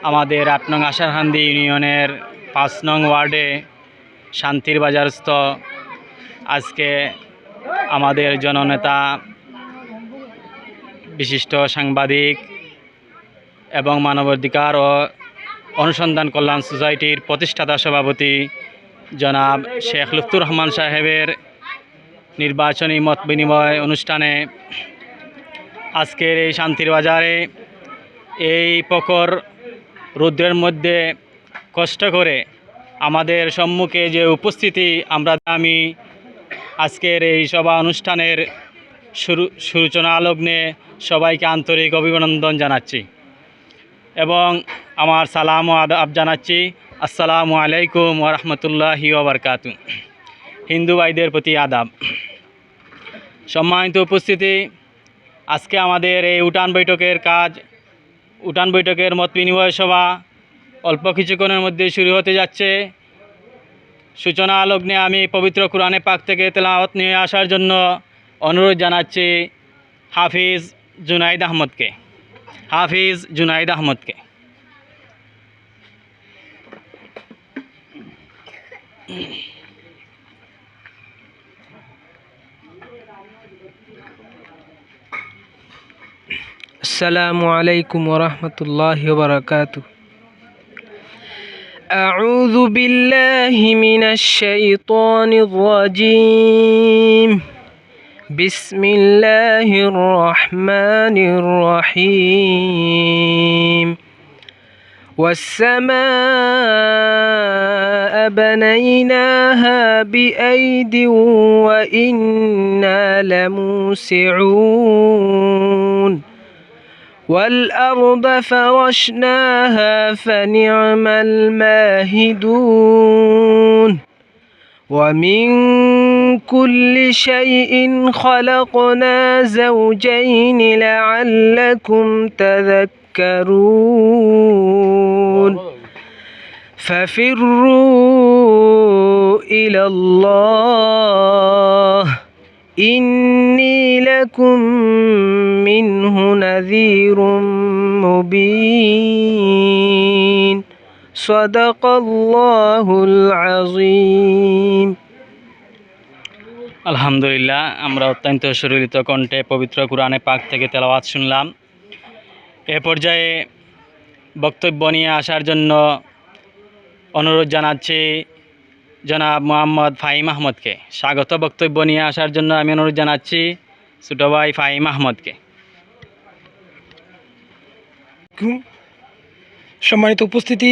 আমাদের ৮ নং আশারকান্দি ইউনিয়নের ৫ নং ওয়ার্ডে শান্তির বাজারস্থ আজকে আমাদের জননেতা বিশিষ্ট সাংবাদিক এবং মানবাধিকার ও অনুসন্ধান কল্যাণ সোসাইটির প্রতিষ্ঠাতা সভাপতি জনাব শেখ লুৎফুর রহমান সাহেবের নির্বাচনী মত বিনিময় অনুষ্ঠানে আজকের এই শান্তির বাজারে এই প্রখর রৌদ্রের মধ্যে কষ্ট করে আমাদের সম্মুখে যে উপস্থিতি আমি আজকের এই সভা অনুষ্ঠানের সূচনা লগ্নে সবাইকে আন্তরিক অভিনন্দন জানাচ্ছি এবং আমার সালাম ও আদাব জানাচ্ছি। আসসালামু আলাইকুম ওয়া রাহমাতুল্লাহি ওয়া বারাকাতুহু। হিন্দু ভাইদের প্রতি আদাব। সম্মানিত উপস্থিতি, আজকে আমাদের এই উঠান বৈঠকের মত বিনিময় সভা অল্প কিছুক্ষণের মধ্যে শুরু হতে যাচ্ছে। সূচনা লগ্নে আমি পবিত্র কোরআনে পাক থেকে তেলাওয়াত নিয়ে আসার জন্য অনুরোধ জানাচ্ছি হাফিজ জুনাইদ আহমদকে। السلام عليكم ورحمة الله وبركاته. أعوذ بالله من الشيطان الرجيم. بسم الله الرحمن الرحيم. والسماء بنيناها بأيد وإنا لموسعون. والأرض فرشناها فنعم الماهدون. ومن كل شيء خلقنا زوجين لعلكم تذكرون. ففروا إلى الله إني لكم منه نذير مبين. صدق الله العظيم. আলহামদুলিল্লাহ, আমরা অত্যন্ত সুরলিত কণ্ঠে পবিত্র কোরআনে পাক থেকে তেলাওয়াত শুনলাম। এ পর্যায়ে বক্তব্য নিয়ে আসার জন্য অনুরোধ জানাচ্ছি জনাব মোহাম্মদ ফাহিম আহমদকে। স্বাগত বক্তব্য নিয়ে আসার জন্য আমি অনুরোধ জানাচ্ছি ছোটো ভাই ফাহিম আহমদকে। সম্মানিত উপস্থিতি,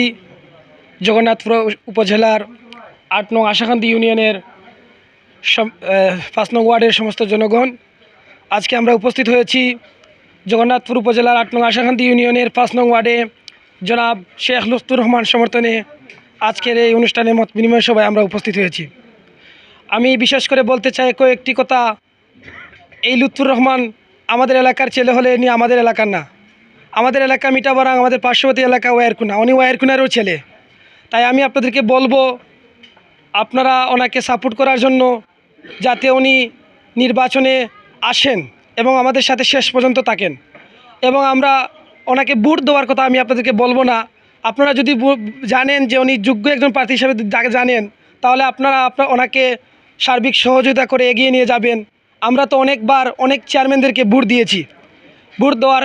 জগন্নাথপুর উপজেলার ৮ নং আশাকান্দি ইউনিয়নের ৫ নং ওয়ার্ডের সমস্ত জনগণ, আজকে আমরা উপস্থিত হয়েছি জগন্নাথপুর উপজেলার ৮ নং আশাকান্দি ইউনিয়নের ৫ নং ওয়ার্ডে জনাব শেখ লুৎফুর রহমান সমর্থনে আজকের এই অনুষ্ঠানে মত বিনিময় সভায় আমরা উপস্থিত হয়েছি। আমি বিশেষ করে বলতে চাই কয়েকটি কথা। এই লুৎফুর রহমান আমাদের এলাকার ছেলে হলে ইনি আমাদের এলাকার না। আমাদের এলাকা মিঠাবরাং, আমাদের পার্শ্ববর্তী এলাকা ওয়ারকুনা, উনি ওয়ারকুনারও ছেলে। তাই আমি আপনাদেরকে বলবো আপনারা ওনাকে সাপোর্ট করার জন্য, যাতে উনি নির্বাচনে আসেন এবং আমাদের সাথে শেষ পর্যন্ত থাকেন। এবং আমরা ওনাকে ভোট দেওয়ার কথা আমি আপনাদেরকে বলবো না। আপনারা যদি জানেন যে উনি যোগ্য একজন প্রার্থী হিসাবে জানেন, তাহলে আপনারা ওনাকে সার্বিক সহযোগিতা করে এগিয়ে নিয়ে যাবেন। আমরা তো অনেকবার অনেক চেয়ারম্যানদেরকে ভোট দিয়েছি। ভোট দেওয়ার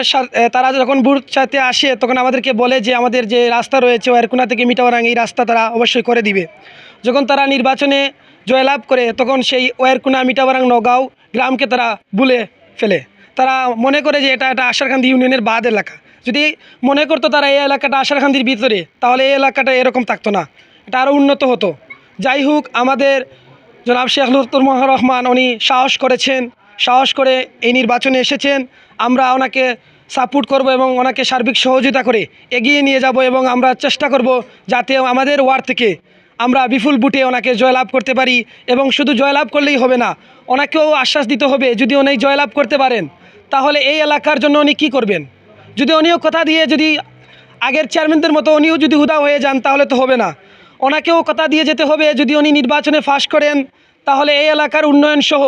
তারা যখন ভোট চাইতে আসে তখন আমাদেরকে বলে যে আমাদের যে রাস্তা রয়েছে ওয়ারকুনা থেকে মিঠাবরাং, এই রাস্তা তারা অবশ্যই করে দিবে। যখন তারা নির্বাচনে জয়লাভ করে তখন সেই ওয়ারকুনা, মিঠাবরাং, নগাঁও গ্রামকে তারা ভুলে ফেলে। তারা মনে করে যে এটা আশারকান্দি ইউনিয়নের বাদ এলাকা। যদি মনে করতো তারা এই এলাকাটা আশারকান্দির ভিতরে, তাহলে এই এলাকাটা এরকম থাকতো না, এটা আরও উন্নত হতো। যাই হোক, আমাদের জনাব শেখ লুৎফুর রহমান উনি সাহস করে এই নির্বাচনে এসেছেন। আমরা ওনাকে সাপোর্ট করব এবং ওনাকে সার্বিক সহযোগিতা করে এগিয়ে নিয়ে যাব এবং আমরা চেষ্টা করব যাতে আমাদের ওয়ার্ড থেকে আমরা বিপুল ভোটে ওনাকে জয়লাভ করতে পারি। এবং শুধু জয়লাভ করলেই হবে না, ওনাকেও আশ্বাস দিতে হবে যদি উনি জয়লাভ করতে পারেন তাহলে এই এলাকার জন্য উনি কী করবেন। যদি উনিও কথা দিয়ে যদি আগের চেয়ারম্যানদের মতো উনিও যদি হুদা হয়ে যান তাহলে তো হবে না। ওনাকেও কথা দিয়ে যেতে হবে যদি উনি নির্বাচনে ফাঁস করেন তাহলে এই এলাকার উন্নয়ন সহ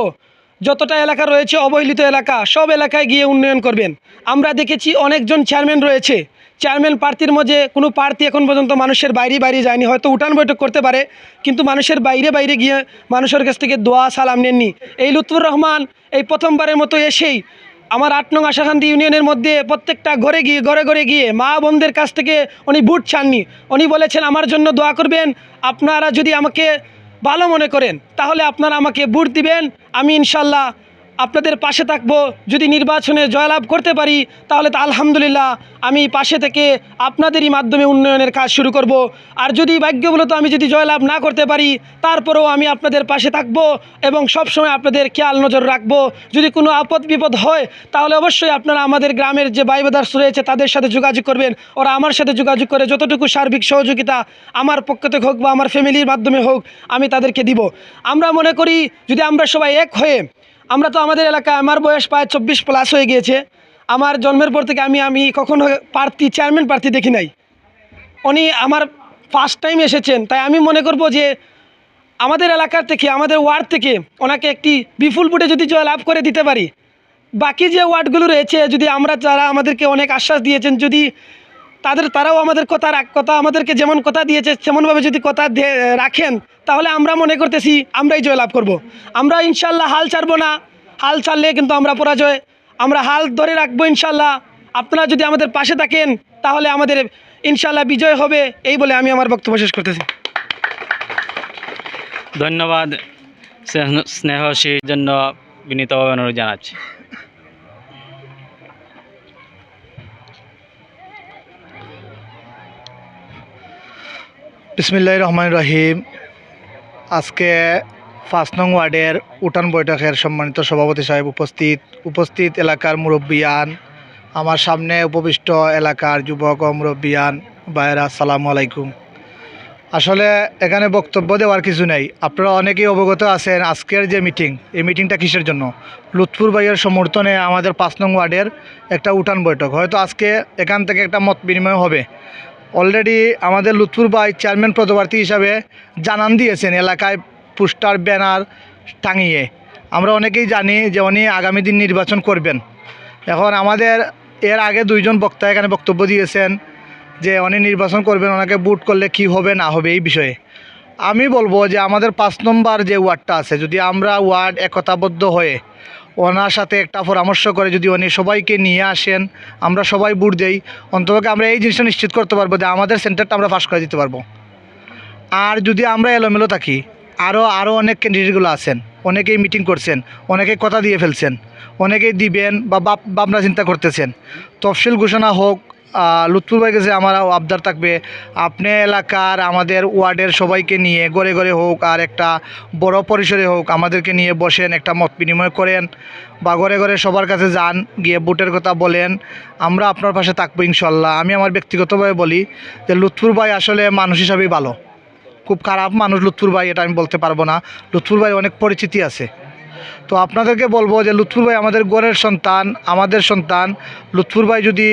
যতটা এলাকা রয়েছে অবহেলিত এলাকা, সব এলাকায় গিয়ে উন্নয়ন করবেন। আমরা দেখেছি অনেকজন চেয়ারম্যান রয়েছে, চেয়ারম্যান প্রার্থীর মধ্যে কোনো প্রার্থী এখন পর্যন্ত মানুষের বাইরে বাইরে যায়নি, হয়তো উঠান বৈঠক করতে পারে কিন্তু মানুষের বাইরে বাইরে গিয়ে মানুষের কাছ থেকে দোয়া সালাম নেননি। এই লুৎফুর রহমান এই প্রথমবারের মতো এসেই আমার ৮ নং আশাকান্দি ইউনিয়নের মধ্যে প্রত্যেকটা ঘরে গিয়ে মা বোনদের কাছ থেকে উনি বুট চাননি। উনি বলেছেন আমার জন্য দোয়া করবেন, আপনারা যদি আমাকে ভালো মনে করেন তাহলে আপনারা আমাকে ভোট দিবেন, আমি ইনশাল্লাহ আপনাদের পাশে থাকবো। যদি নির্বাচনে জয়লাভ করতে পারি তাহলে তো আলহামদুলিল্লাহ, আমি পাশে থেকে আপনাদেরই মাধ্যমে উন্নয়নের কাজ শুরু করব। আর যদি ভাগ্যবলত আমি যদি জয়লাভ না করতে পারি তারপরেও আমি আপনাদের পাশে থাকবো এবং সবসময় আপনাদের খেয়াল নজর রাখবো। যদি কোনো আপদ বিপদ হয় তাহলে অবশ্যই আপনারা আমাদের গ্রামের যে ভাই ব্রাদার্স রয়েছে তাদের সাথে যোগাযোগ করবেন, ওরা আমার সাথে যোগাযোগ করে যতটুকু সার্বিক সহযোগিতা আমার পক্ষ থেকে হোক বা আমার ফ্যামিলির মাধ্যমে হোক আমি তাদেরকে দিব। আমরা মনে করি যদি আমরা সবাই এক হয়ে, আমরা তো আমাদের এলাকায়, আমার বয়স প্রায় 24+ হয়ে গিয়েছে, আমার জন্মের পর থেকে আমি কখনো চেয়ারম্যান প্রার্থী দেখি নাই। উনি আমার ফার্স্ট টাইম এসেছেন, তাই আমি মনে করব যে আমাদের এলাকার থেকে, আমাদের ওয়ার্ড থেকে ওনাকে একটি বিপুল ভোটে যদি জয়লাভ করে দিতে পারি, বাকি যে ওয়ার্ডগুলো রয়েছে যদি আমরা, যারা আমাদেরকে অনেক আশ্বাস দিয়েছেন, যদি তারাও আমাদের কথা আমাদেরকে যেমন কথা দিয়েছে তেমনভাবে যদি কথা রাখেন তাহলে আমরা মনে করতেছি আমরাই জয়লাভ করব। আমরা ইনশাল্লাহ হাল ছাড়বো না, হাল ছাড়লে কিন্তু আমরা পরাজয়, আমরা হাল ধরে রাখবো ইনশাল্লাহ। আপনারা যদি আমাদের পাশে থাকেন তাহলে আমাদের ইনশাল্লাহ বিজয় হবে, এই বলে আমি আমার বক্তব্য শেষ করতেছি। ধন্যবাদ। স্নেহশীর জন্য বিনীতভাবে অনুরোধ জানাচ্ছি। বিসমিল্লাহির রহমানির রহিম। আজকে ৫ নং ওয়ার্ডের উঠান বৈঠকের সম্মানিত সভাপতি সাহেব উপস্থিত এলাকার মুরব্বিয়ান, আমার সামনে উপবিষ্ট এলাকার যুবক ও মুরব্বিয়ান ভাইয়েরা, আসসালামু আলাইকুম। আসলে এখানে বক্তব্য দেওয়ার কিছু নেই, আপনারা অনেকেই অবগত আছেন আজকের যে এই মিটিংটা কিসের জন্য। লুৎফুর ভাইয়ের সমর্থনে আমাদের ৫ নং ওয়ার্ডের একটা উঠান বৈঠক, হয়তো আজকে এখান থেকে একটা মত বিনিময় হবে। অলরেডি আমাদের লুৎফুর ভাই চেয়ারম্যান পদপ্রার্থী হিসাবে জানান দিয়েছেন এলাকায় পোস্টার ব্যানার টাঙিয়ে। আমরা অনেকেই জানি যে উনি আগামী দিন নির্বাচন করবেন। এখন আমাদের এর আগে 2জন বক্তা এখানে বক্তব্য দিয়েছেন যে উনি নির্বাচন করবেন, ওনাকে ভোট করলে কি হবে না হবে এই বিষয়ে। আমি বলবো যে আমাদের 5 নম্বর যে ওয়ার্ডটা আছে, যদি আমরা ওয়ার্ড একতাবদ্ধ হয়ে ওনার সাথে একটা পরামর্শ করে যদি উনি সবাইকে নিয়ে আসেন, আমরা সবাই ভোট দেই, অন্তত আমরা এই জিনিসটা নিশ্চিত করতে পারবো যে আমাদের সেন্টারটা আমরা পাস করে দিতে পারবো। আর যদি আমরা এলোমেলো থাকি, আরও অনেক ক্যান্ডিডেটগুলো আছেন, অনেকেই মিটিং করছেন, অনেকেই কথা দিয়ে ফেলছেন, অনেকেই দিবেন বা ভাবনা চিন্তা করতেছেন। তফসিল ঘোষণা হোক, লুৎফুর ভাই কাছে আমার আবদার থাকবে, আপনি এলাকার আমাদের ওয়ার্ডের সবাইকে নিয়ে ঘরে হোক আর একটা বড় পরিসরে হোক আমাদেরকে নিয়ে বসেন, একটা মত বিনিময় করেন বা ঘরে সবার কাছে যান, গিয়ে ভোটের কথা বলেন, আমরা আপনার পাশে থাকবো ইনশাল্লাহ। আমি আমার ব্যক্তিগতভাবে বলি যে লুৎফুর ভাই আসলে মানুষ হিসাবেই ভালো, খুব খারাপ মানুষ লুৎফুর ভাই এটা আমি বলতে পারবো না। লুৎফুর ভাই অনেক পরিচিতি আছে। তো আপনাদেরকে বলবো যে লুৎফুর ভাই আমাদের গড়ের সন্তান, আমাদের সন্তান। লুৎফুর ভাই যদি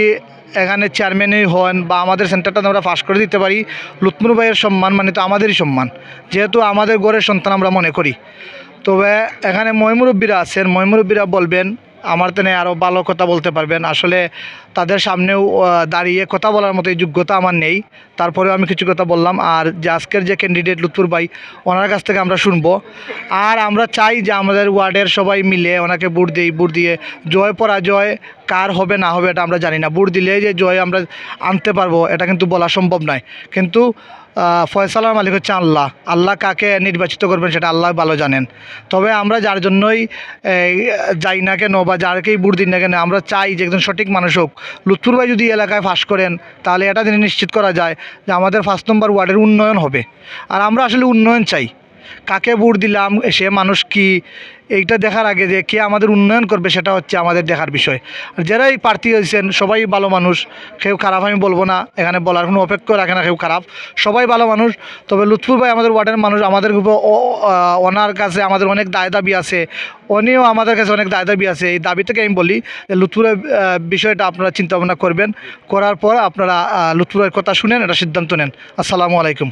এখানে চেয়ারম্যানই হন বা আমাদের সেন্টারটা আমরা পাস করে দিতে পারি, লুৎফুর ভাইয়ের সম্মান মানে তো আমাদেরই সম্মান, যেহেতু আমাদের গড়ের সন্তান আমরা মনে করি। তবে এখানে ময়মুরব্বীরা আছেন, ময়মুরব্বীরা বলবেন, আমার তেনে আরও ভালো কথা বলতে পারবেন। আসলে তাদের সামনেও দাঁড়িয়ে কথা বলার মতো এই যোগ্যতা আমার নেই, তারপরেও আমি কিছু কথা বললাম। আর যে আজকের যে ক্যান্ডিডেট লুৎফুর ভাই, ওনার কাছ থেকে আমরা শুনবো। আর আমরা চাই যে আমাদের ওয়ার্ডের সবাই মিলে ওনাকে ভোট দিয়ে জয় পরাজয় কার হবে না হবে এটা আমরা জানি না। ভোট দিলে যে জয় আমরা আনতে পারবো এটা কিন্তু বলা সম্ভব নয়, কিন্তু ফয়সালার মালিক হচ্ছে আল্লাহ। আল্লাহ কাকে নির্বাচিত করবেন সেটা আল্লাহ ভালো জানেন। তবে আমরা যার জন্যই যাই না কেন বা যারকেই ভোট দিন না কেন, আমরা চাই যে একজন সঠিক মানুষ হোক। লুৎফুর ভাই যদি এলাকায় ফাঁস করেন তাহলে এটা তিনি নিশ্চিত করা যায় যে আমাদের 5 নম্বর ওয়ার্ডের উন্নয়ন হবে। আর আমরা আসলে উন্নয়ন চাই, কাকে ভোট দিলাম সে মানুষ কি এইটা দেখার আগে যে কে আমাদের উন্নয়ন করবে সেটা হচ্ছে আমাদের দেখার বিষয়। আর যারাই প্রার্থী হয়েছেন সবাই ভালো মানুষ, কেউ খারাপ আমি বলবো না, এখানে বলার কোনো অপেক্ষা রাখে না কেউ খারাপ, সবাই ভালো মানুষ। তবে লুৎফুর ভাই আমাদের ওয়ার্ডের মানুষ, আমাদের ওনার কাছে আমাদের অনেক দাবি আছে, উনিও আমাদের কাছে অনেক দাবি আছে। এই দাবি থেকে আমি বলি যে লুৎফুরের বিষয়টা আপনারা চিন্তা ভাবনা করবেন, করার পর আপনারা লুৎফুরের কথা শুনেন, এটা সিদ্ধান্ত নেন। আসসালামু আলাইকুম।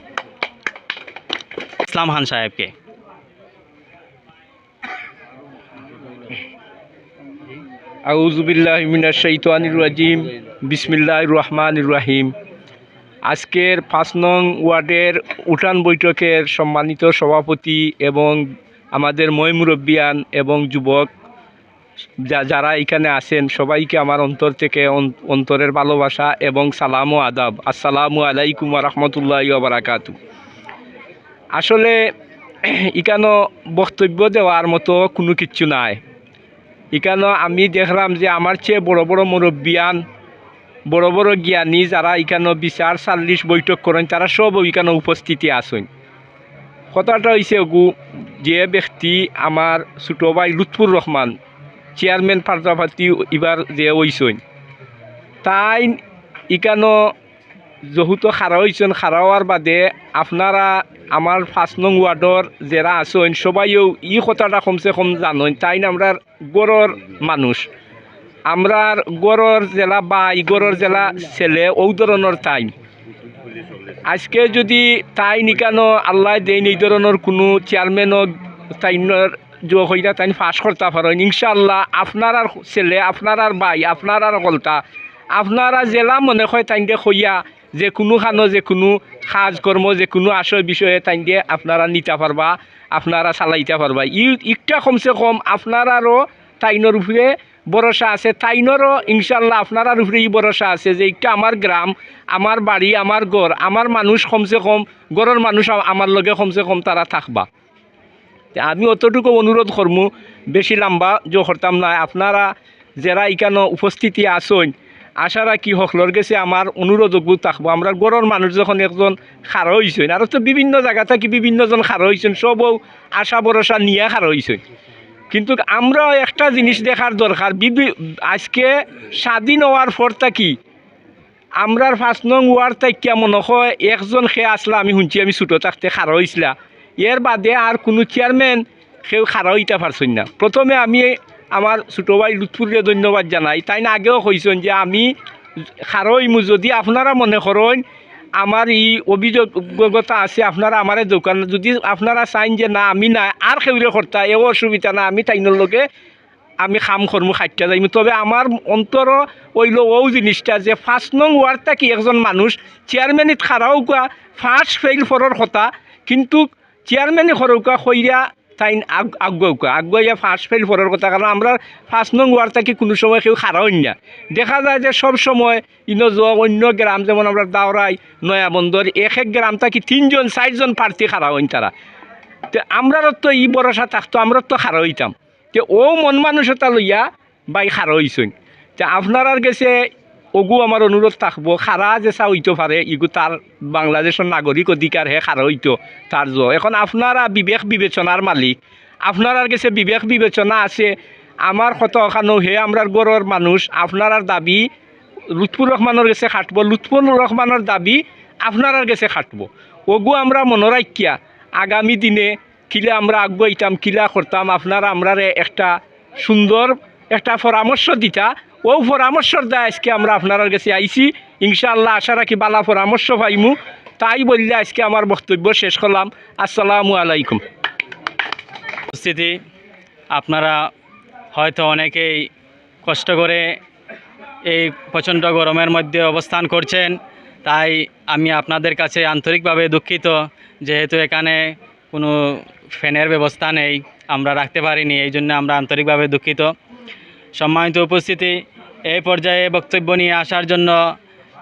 ইসলাম খান সাহেবকে। আউযু বিল্লাহি মিনাশ শাইতানির রাজিম। বিসমিল্লাহির রহমানির রহিম। আজকের 5 নং ওয়ার্ডের উঠান বৈঠকের সম্মানিত সভাপতি এবং আমাদের মুরব্বিয়ান এবং যুবক যারা এখানে আছেন সবাইকে আমার অন্তর থেকে অন্তরের ভালোবাসা এবং সালাম ও আদাব। আসসালামু আলাইকুম ওয়া রাহমাতুল্লাহি ওয়া বারাকাতুহু। আসলে এখানে বক্তব্য দেওয়ার মতো কোনো কিচ্ছু নাই। এখানে আমি দেখলাম যে আমার চেয়ে বড় বড় মুরব্বিয়ান, বড় বড় জ্ঞানী যারা এখানে বিচার 40 বৈঠক করেন তারা সব এখানে উপস্থিতি আছেন। কথাটা হয়েছে যে ব্যক্তি আমার ছোটো ভাই লুৎফুর রহমান চেয়ারম্যান পার্টি এবার যে হয়েছেন, তাই এখানে যেহেতু খাড়া হয়েছেন, খাড়া হওয়ার বাদে আপনারা আমার 5 নং ওয়ার্ডর যারা আছেন সবাইও ই কথাটা কমসে কম জানেন। তাই আমরা গড়র মানুষ, আমরার গড়র জেলা বা ই গড়র জেলা ছেলে ও ধরনের তাই আজকে যদি তাই নিকানো আল্লাহ দেন এই ধরনের কোনো চেয়ারম্যানও তাইনের যে হইরা তাই পাস করতে পারেন, ইনশাআল্লাহ আপনার ছেলে, আপনার ভাই, আপনার কলতা আপনারা জেলা মনে হয় তাই দিয়ে হইয়া যে কোনো খানো যে কোনো কাজকর্ম যে কোনো আশয় বিষয়ে তাই দিয়ে আপনারা নিতে পারবা, আপনারা চালাইতে পারবা। একটা কমসে কম আপনারারও তাইনের উপরে ভরসা আছে, তাইনেরও ইনশাল্লাহ আপনার উপরে ভরসা আছে যে একটা আমার গ্রাম, আমার বাড়ি, আমার ঘর, আমার মানুষ কমসে কম ঘরের মানুষ আমার লগে কমসে কম তারা থাকবা। আমি অতটুকু অনুরোধ করমু, বেশি লম্বা যে করতাম না। আপনারা যারা এখানে উপস্থিতি আসেন আশা রাখি হকলর গেছে আমার অনুরোধ থাকবো। আমরা গড়ের মানুষ যখন একজন খাড়া হয়েছেন, আর তো বিভিন্ন জায়গা থেকে বিভিন্নজন খাড়া হয়েছেন, সবও আশা ভরসা নিয়ে খাড়া হয়েছেন। কিন্তু আমরা একটা জিনিস দেখার দরকার, আজকে স্বাধীন হওয়ার পর থাকি আমরার 5 নং ওয়ার্ড থেকে মনে হয় একজন খেয়ে আসলা, আমি শুনছি আমি ছোটো থাকতে খাড়া হয়েছিলা, এর বাদে আর কোনো চেয়ারম্যান সেও খাড়া হইতে পারছেন না। প্রথমে আমি আমার ছোটো ভাই লুৎফুরকে ধন্যবাদ জানাই। তাই না আগেও কইছেন যে আমি খাড়া হইমু যদি আপনারা মনে করেন আমার এই অভিযোগতা আছে, আপনারা আমার দোকান যদি আপনারা চাইন যে না আমি না আর সেউরে কর্তা এও অসুবিধা না, আমি তাইনের লগে আমি খাম কর্ম খাইতে যাইম। তবে আমার অন্তর ওইল ও জিনিসটা যে 5 নং ওয়ার্ড থাকি একজন মানুষ চেয়ারম্যানিত খারাও কোয়া ফার্স্ট ফেইল ফরের কথা, কিন্তু চেয়ারম্যানে খরৌকা খৈরা তাই আগুয়া ফার্স্ট ফেইল ফরের কথা। কারণ আমরা 5 নং ওয়ার্ড থাকি কোনো সময় কেউ খারাও না, দেখা যায় যে সব সময় অন্য গ্রাম যেমন আমরা দাওরাই, নয়াবন্দর এক গ্রাম থাকি 3জন 4জন প্রার্থী খারাপ হইন তারা। তো আমরারও তো ই ভরসা থাকতো, আমরা তো খারাপ হইতাম। তো ও মন মানুষতা লইয়া বাই খারাপ হইছেন। তো আপনার গেছে ওগু আমার অনুরোধ থাকবো, খারা যে চা হইতে পারে ইগু তার বাংলাদেশের নাগরিক অধিকার হে খারা হইতো তার এখন আপনারা বিবেক বিবেচনার মালিক, আপনার গেছে বিবেক বিবেচনা আছে। আমার কত ওখানো হে আমরার গড়ের মানুষ, আপনার দাবি লুৎফুর রহমানের গেছে খাটবো, লুৎফুর রহমানের দাবি আপনার গেছে খাটবো। ওগু আমরা মনে রাখিয়া আগামী দিনে কিলা আমরা আগুয়াইতাম, কিলা করতাম, আপনারা আমরা একটা সুন্দর একটা পরামর্শ দিতা। ও পরামর্শর দেয় আজকে আমরা আপনার কাছে আইছি। ইনশাআল্লাহ আশা রাখি বালা পরামর্শ পাইমু। তাই বললে আজকে আমার বক্তব্য শেষ করলাম। আসসালামু আলাইকুম। উপস্থিতি আপনারা হয়তো অনেকেই কষ্ট করে এই প্রচণ্ড গরমের মধ্যে অবস্থান করছেন, তাই আমি আপনাদের কাছে আন্তরিকভাবে দুঃখিত। যেহেতু এখানে কোনো ফ্যানের ব্যবস্থা নেই, আমরা রাখতে পারিনি, এই জন্য আমরা আন্তরিকভাবে দুঃখিত। সম্মানিত উপস্থিতি, এই পর্যায়ে বক্তব্য নিয়ে আসার জন্য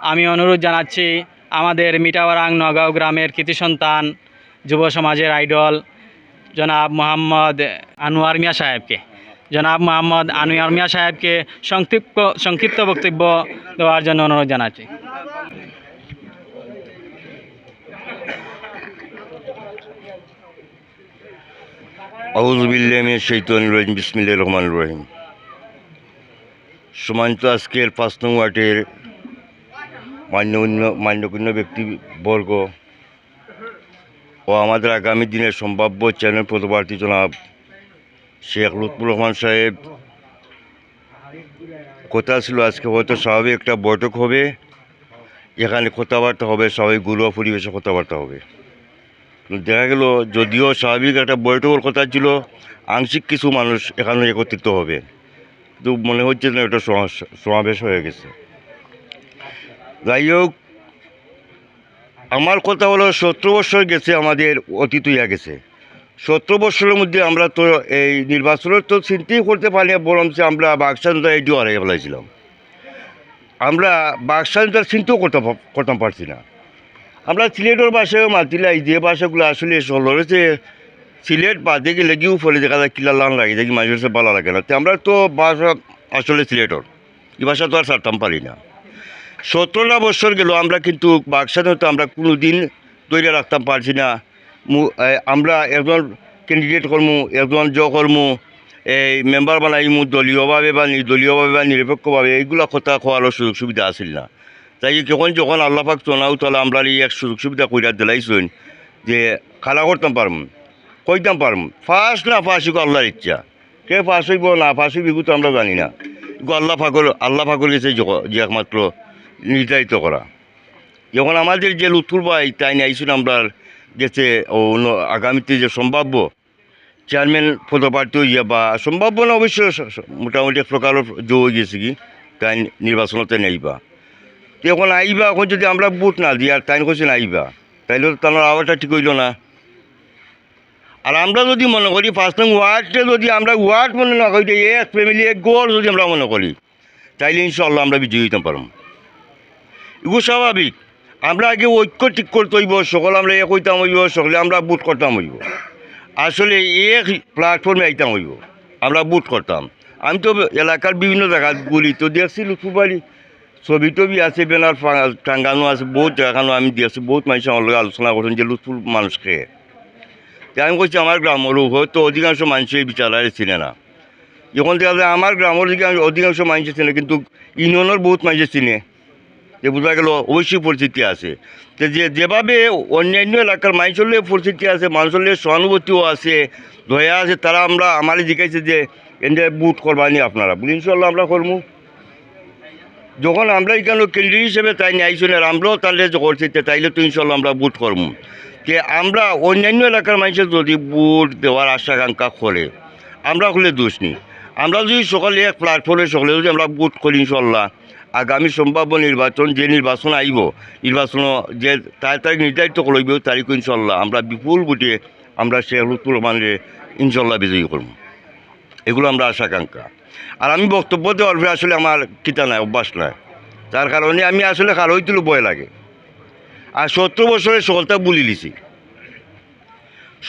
আমি অনুরোধ জানাচ্ছি আমাদের মিটাওয়ারাং নগাঁও গ্রামের কৃতি সন্তান, যুব সমাজের আইডল জনাব মোহাম্মদ আনোয়ার মিয়া সাহেবকে, সংক্ষিপ্ত বক্তব্য দেওয়ার জন্য অনুরোধ জানাচ্ছি। আউযু বিল্লাহি মিনাশ শাইতানির রাজিম। বিসমিল্লাহির রহমানির রহিম। সম্মানিত আজকের 5 নং ওয়ার্ডের মান্যগণ্য ব্যক্তিবর্গ ও আমাদের আগামী দিনের সম্ভাব্য চ্যানেল পদপ্রার্থী জনাব শেখ লুৎফুর রহমান সাহেব, কথা ছিল আজকে হয়তো স্বাভাবিক একটা বৈঠক হবে, এখানে কথাবার্তা হবে, সবাই ঘরোয়া পরিবেশে কথাবার্তা হবে। দেখা গেল যদিও স্বাভাবিক একটা বৈঠকের কথা ছিল, আংশিক কিছু মানুষ এখানে একত্রিত হবে। তো মনে হচ্ছে না এটা সমাবেশ হয়ে গেছে। যাই হোক, আমার কথা হলো 17 বছর গেছে, আমাদের অতীত হইয়া গেছে। 17 বছরের মধ্যে আমরা তো এই নির্বাচনের তো চিন্তাই করতে পারি না, বরং আমরা বাকস্বাধীনতা এটিও হারিয়ে ফেলাইছিলাম। আমরা বাকস্বাধীনতার চিন্তাও করতাম পারছি না। আমরা সিলেটের ভাষায় মাতিলাই যে ভাষাগুলো আসলে রয়েছে, সিলেট বাদে গেলে গিয়েও ফলে দেখা যায় কিলা লান লাগে, দেখি মানুষের কাছে ভালো লাগে না। তো আমরা তো ভাষা আসলে সিলেটর, এই ভাষা তো আর ছাড়তাম পারি না। 17টা বছর গেল, আমরা কিন্তু বাকস্বাধীনতা আমরা কোনো দিন তৈরি রাখতাম পারছি না। আমরা একজন ক্যান্ডিডেট কর্মু, একজন কর্মু, এই মেম্বার বানাইমু দলীয়ভাবে বা নির্দলীয়ভাবে বা নিরপেক্ষভাবে, এইগুলো কথা খোয়ারও সুযোগ সুবিধা আসিল না। তাই যখন আল্লাহ পাক চনাও তাহলে আমরা এই এক সুযোগ সুবিধা কইরা দিলাইছেন যে খালা করতাম পারম, কইতাম পারম। ফার্স্ট না ফার্স্ট এগুলো আল্লাহর ইচ্ছা, কে ফার্স্ট হইব না ফার্স্ট হইব এগুলো তো আমরা জানি না। এগুলো আল্লাহ ফাকর গেছে যে একমাত্র নির্ধারিত করা। যখন আমাদের যে লুৎফুর ভাই তাই আইসুন আমরা গেছে আগামীতে যে সম্ভাব্য চেয়ারম্যান পদপ্রার্থী হইয়া বা সম্ভাব্য না, অবশ্য মোটামুটি এক প্রকার জো হয়ে গেছে কি তাই নির্বাচনতে নেইবা। এখন আইবা, এখন যদি আমরা ভোট না দিই আর তাই করছেন আইবা, তাইলে তো তার আওয়াজটা ঠিক হইল না। আর আমরা যদি মনে করি 5 নং ওয়ার্ডে যদি আমরা ওয়ার্ড মনে না করি, এক ফ্যামিলি এক গোল যদি আমরা মনে করি, তাইলে ইনশাল্লাহ আমরা বিজয়ী হইতে পারব। এগুলো স্বাভাবিক। আমরা আগে ঐক্য ঠিক করতে হইব, সকলে আমরা এক হইতাম হইব, সকলে আমরা ভোট করতাম হইব। আসলে এক প্ল্যাটফর্মে আইতাম হইব, আমরা ভোট করতাম। আমি তো এলাকার বিভিন্ন জায়গা বলি তো দেখছি লুৎফুবাড়ি ছবি টবি আছে, ব্যানার টাঙ্গানো আছে, বহুত জায়গানো আমি দেখছি, বহুত মানুষ আমার লগে আলোচনা করছেন যে লুৎফুর মানুষকে। তাই আমি কইছি আমার গ্রামেরও হয়তো অধিকাংশ মানুষ এই বিচারারে চিনে না। যখন দেখা যায় আমার গ্রামের অধিকাংশ মানুষ চিনে, কিন্তু ইউনিয়নের বহুত মানুষ চিনে, যে বোঝা গেল অবশ্যই পরিস্থিতি আছে। তো যেভাবে অন্যান্য এলাকার মানুষের পরিস্থিতি আছে, মানুষের সহানুভূতিও আছে, দয়া আছে, তারা আমারই জিজ্ঞাসা যে এনে বুট করবানি আপনারা বলি, ইনশাল্লাহ আমরা করবো। যখন আমরা এখানে কেন্দ্রীয় হিসেবে তাই আইসুন আর আমরাও তাহলে করছি, তাইলে তো ইনশাল্লাহ আমরা বুট করবো। যে আমরা অন্যান্য এলাকার মানুষের যদি বুট দেওয়ার আশা আকাঙ্ক্ষা করে, আমরা হলে দোষ নেই। আমরা যদি সকালে এক প্ল্যাটফর্মে সকলে যদি আমরা বুট করি, ইনশাল্লাহ আগামী সম্ভাব্য নির্বাচন, যে নির্বাচন আইব, নির্বাচন যে তারিখ নির্ধারিত করব, তারিখ ইনশাল্লাহ আমরা বিপুল বুটে আমরা শেখ লুৎফুর রহমানের ইনশাল্লাহ বিজয়ী করব। এগুলো আমরা আশা আকাঙ্ক্ষা। আর আমি বক্তব্য দেওয়ার আসলে আমার কিতা নাই, অভ্যাস নাই, তার কারণে আমি আসলে কারো হইতেও ভয় লাগে। আর 17 বছরে সকলটা বলি লিছি,